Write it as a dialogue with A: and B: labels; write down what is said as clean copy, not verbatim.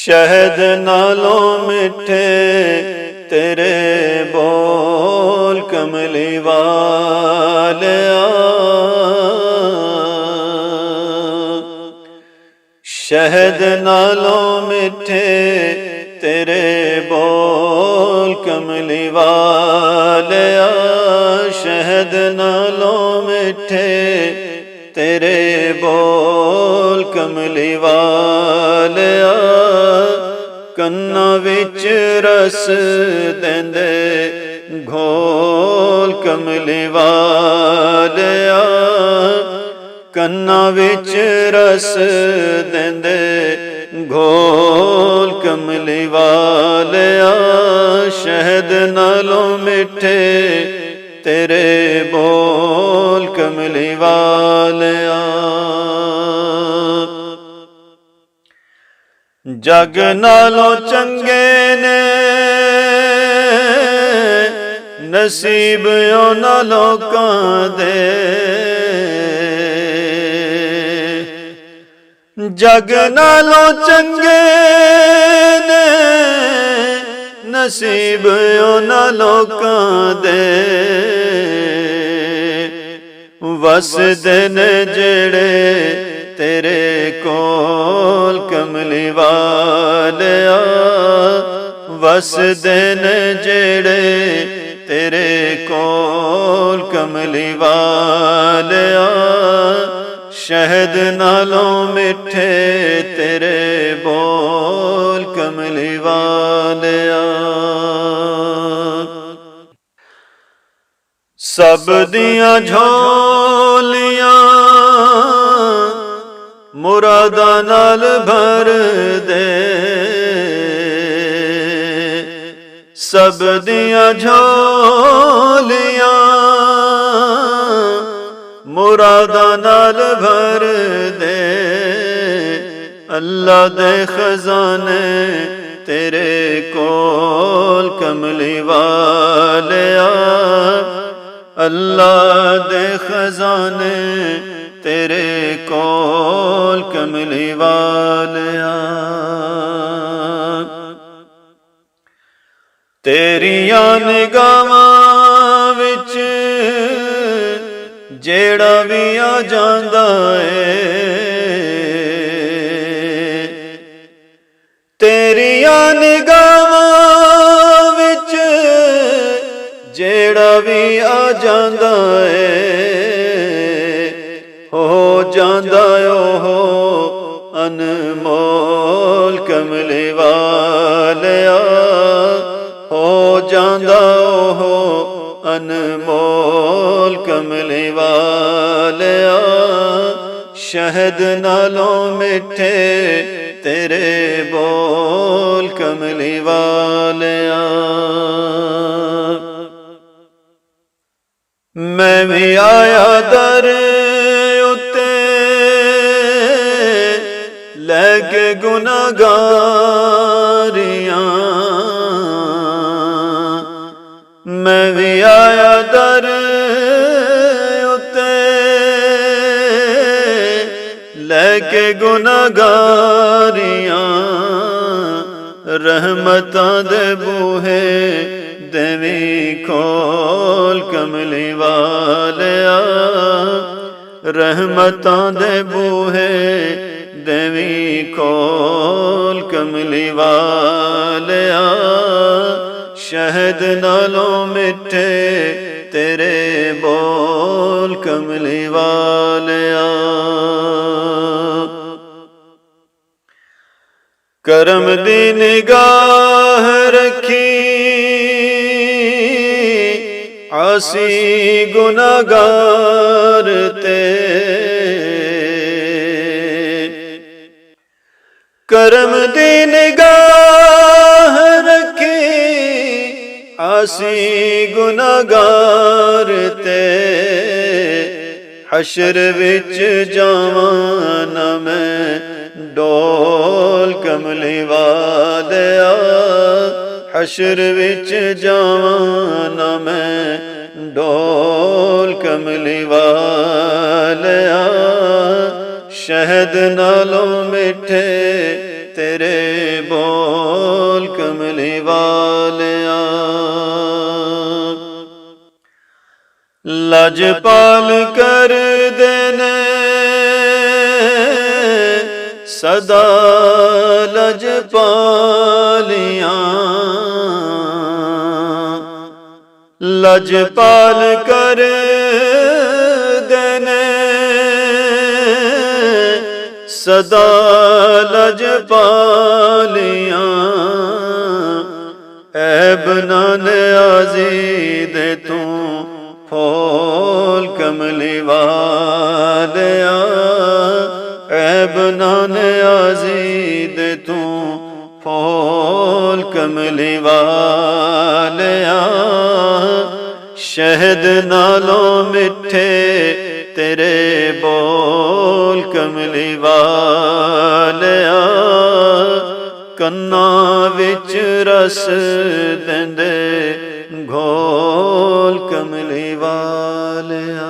A: शहद नालों मिठे तेरे बोल कमली वालिया। शहद नालों मिठे तेरे बोल कमली वालिया। शहद नालों मिठे तेरे बोल कमली वालिया। कन्ना विच रस देंदे घोल कमली वालिया। कन्ना विच रस देंदे घोल कमली वालिया। शहद नालों मिठे तेरे बोल कमली वालिया। जग नालों चंगे ने नसीब उन्हां लोकां दे। जग नालों चंगे ने नसीब उन्हां लोकां दे। वसदे ने जेड़े तेरे कोल कमली वालिया। वसदे ने जेड़े तेरे कोल कमली वालिया। शहद नालों मिठे तेरे बोल कमली वालिया। सब दियां झोलियां मुरादा नाल भर दे। सब दियां झोलियां मुरादा नाल भर दे। अल्लाह दे खजाने तेरे कोल कमली वालिया। अल्लाह दे खजाने तेरे कोल कमली वालिया। तेरियां निगाहां विच जेड़ा भी आ जांदा है। तेरियां निगाहां विच जेड़ा भी आ जांदा है। हो जांदा ओहो अनमोल कमली वालिया। हो जांदा ओहो अनमोल कमली वालिया। शहद नालों मिठे तेरे बोल कमली वालिया। मैं भी आया दर उत्ते लैके गुनाहगारियां। मैं भी आया दर उत्ते लैके गुनाहगारियां। रहमतां दे बूहे देवी खोल कमली वालिया। रहमतां दे बूहे देवी खोल कमली वालिया। शहद नालों मिठे तेरे बोल कमली वालिया। करम दी निगाह रखी आसी गुनाहगार ते। करम दी निगाह रखी आसी गुनाहगार ते। हशर विच जावां ना मैं डोल कमली वालिया। हशर विच जावां ना मैं डोल कमली वालिया। शहद नालों मिठे तेरे बोल ਲਜਪਾਲ ਕਰਦੇ ਨੇ ਸਦਾ ਲਜਪਾਲੀਆਂ, ਲਜਪਾਲ ਕਰਦੇ ਨੇ ਸਦਾ ਲਜਪਾਲੀਆਂ। ਐਬ ਨਾ ਨਿਆਜ਼ੀ ਦੇ ਤੂੰ ਫੋਲ ਕਮਲੀ ਵਾਲਿਆ, ਐਬ ਨਾ ਨਿਆਜ਼ੀ ਦੇ ਤੂੰ ਫੋਲ ਕਮਲੀ ਵਾਲਿਆ। ਸ਼ਹਿਦ ਨਾਲੋਂ ਮਿੱਠੇ ਤੇਰੇ ਬੋਲ ਕਮਲੀ ਵਾਲਿਆ, ਕੰਨਾਂ ਵਿੱਚ ਰਸ ਦਿੰਦੇ ਘੋਲ ਕਮਲੀ ਵਾਲਿਆ।